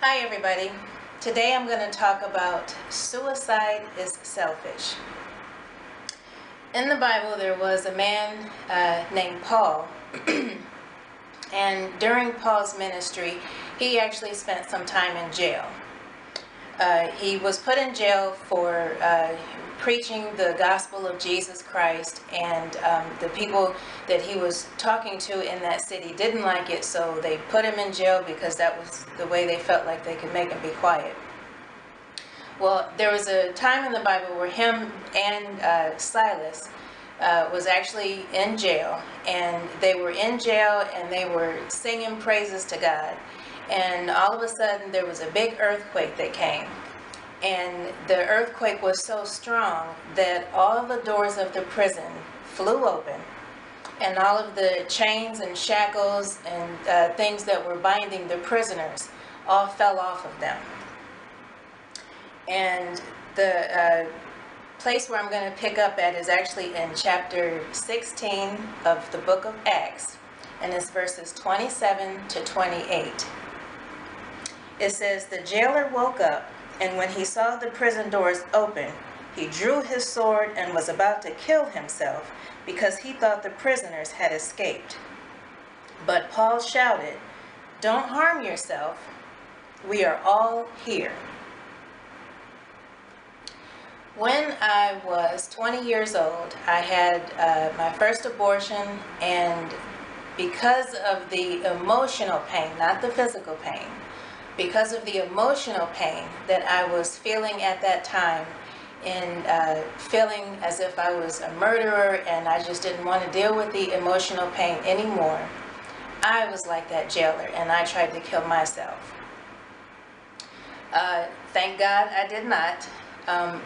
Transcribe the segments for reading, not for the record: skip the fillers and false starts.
Hi everybody. Today I'm going to talk about suicide is selfish. In the Bible there was a man named Paul, and during Paul's ministry he actually spent some time in jail. He was put in jail for preaching the gospel of Jesus Christ, and the people that he was talking to in that city didn't like it, so they put him in jail because that was the way they felt like they could make him be quiet. Well, there was a time in the Bible where him and Silas was actually in jail, and they were in jail and they were singing praises to God, and all of a sudden there was a big earthquake that came. And the earthquake was so strong that all the doors of the prison flew open, and all of the chains and shackles and things that were binding the prisoners all fell off of them. And the place where I'm going to pick up at is actually in chapter 16 of the book of Acts, and it's verses 27 to 28. It says, "The jailer woke up, and when he saw the prison doors open, he drew his sword and was about to kill himself because he thought the prisoners had escaped. But Paul shouted, 'Don't harm yourself. We are all here.'" When I was 20 years old, I had my first abortion, and because of the emotional pain, not the physical pain, because of the emotional pain that I was feeling at that time, and feeling as if I was a murderer and I just didn't want to deal with the emotional pain anymore, I was like that jailer and I tried to kill myself. Thank God I did not,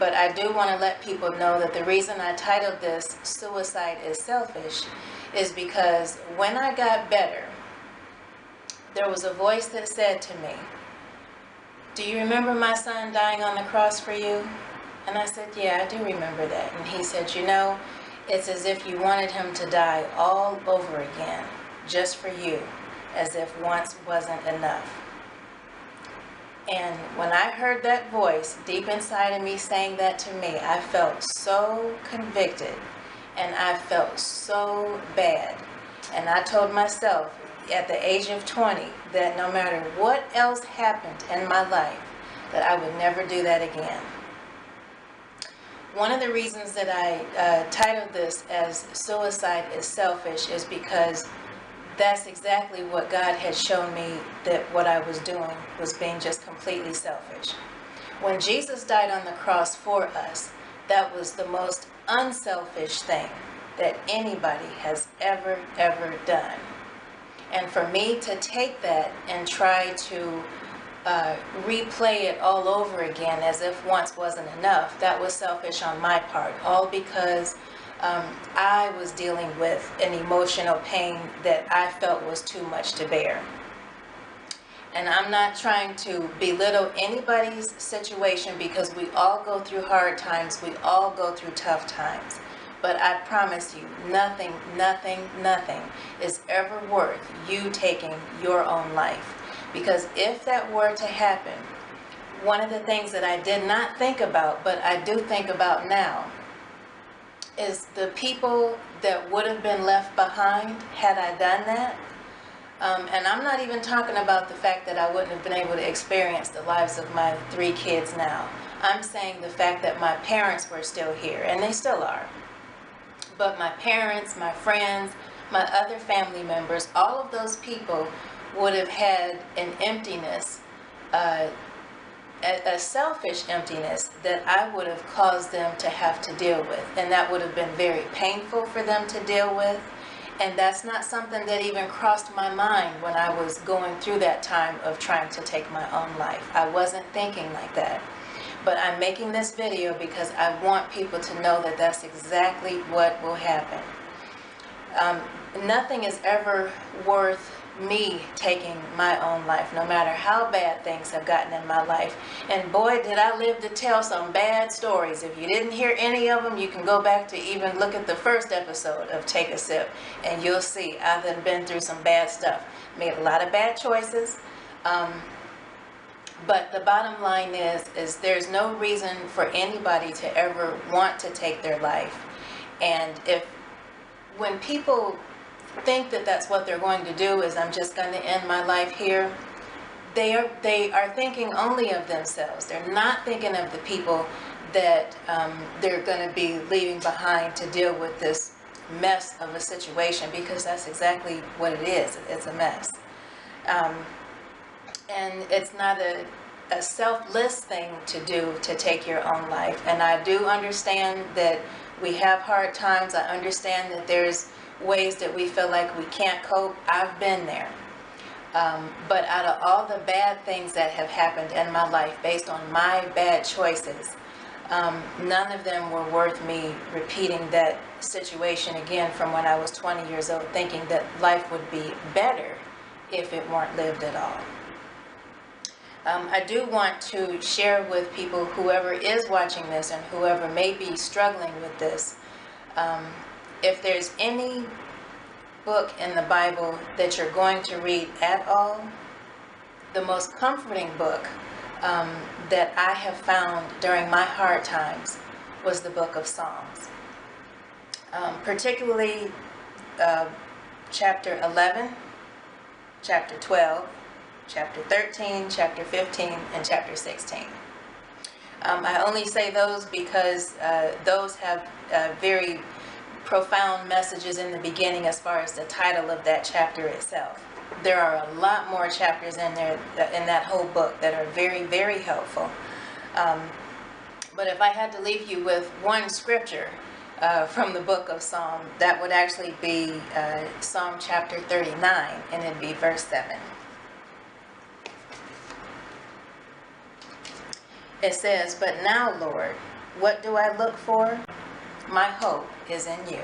but I do want to let people know that the reason I titled this "Suicide is Selfish" is because when I got better, there was a voice that said to me, "Do you remember my son dying on the cross for you?" And I said, "Yeah, I do remember that." And he said, "You know, it's as if you wanted him to die all over again, just for you, as if once wasn't enough." And when I heard that voice deep inside of me saying that to me, I felt so convicted and I felt so bad. And I told myself at the age of 20 that no matter what else happened in my life, that I would never do that again. One of the reasons that I titled this as "Suicide is Selfish" is because that's exactly what God had shown me, that what I was doing was being just completely selfish. When Jesus died on the cross for us, that was the most unselfish thing that anybody has ever done. And for me to take that and try to replay it all over again as if once wasn't enough, that was selfish on my part, all because I was dealing with an emotional pain that I felt was too much to bear. And I'm not trying to belittle anybody's situation, because we all go through hard times, we all go through tough times. But I promise you, nothing is ever worth you taking your own life. Because if that were to happen, one of the things that I did not think about, but I do think about now, is the people that would have been left behind had I done that. And I'm not even talking about the fact that I wouldn't have been able to experience the lives of my 3 kids now. I'm saying the fact that my parents were still here, and they still are. But my parents, my friends, my other family members, all of those people would have had an emptiness, a selfish emptiness that I would have caused them to have to deal with. And that would have been very painful for them to deal with. And that's not something that even crossed my mind when I was going through that time of trying to take my own life. I wasn't thinking like that. But I'm making this video because I want people to know that that's exactly what will happen. Nothing is ever worth me taking my own life, no matter how bad things have gotten in my life. And boy, did I live to tell some bad stories. If you didn't hear any of them, you can go back to even look at the first episode of Take a Sip, and you'll see I've been through some bad stuff. Made a lot of bad choices. But the bottom line is there's no reason for anybody to ever want to take their life. And when people think that that's what they're going to do, is I'm just going to end my life here, they are thinking only of themselves. They're not thinking of the people that they're going to be leaving behind to deal with this mess of a situation, because that's exactly what it is. It's a mess. And it's not a selfless thing to do, to take your own life. And I do understand that we have hard times. I understand that there's ways that we feel like we can't cope. I've been there. But out of all the bad things that have happened in my life based on my bad choices, none of them were worth me repeating that situation again from when I was 20 years old, thinking that life would be better if it weren't lived at all. I do want to share with people, whoever is watching this and whoever may be struggling with this, if there's any book in the Bible that you're going to read at all, the most comforting book that I have found during my hard times was the book of Psalms. Particularly chapter 11, chapter 12, chapter 13, chapter 15, and chapter 16. I only say those because those have very profound messages in the beginning as far as the title of that chapter itself. There are a lot more chapters in there, in that whole book, that are very, very helpful. But if I had to leave you with one scripture from the book of Psalm, that would actually be Psalm chapter 39, and it'd be verse 7. It says, "But now, Lord, what do I look for? My hope is in you."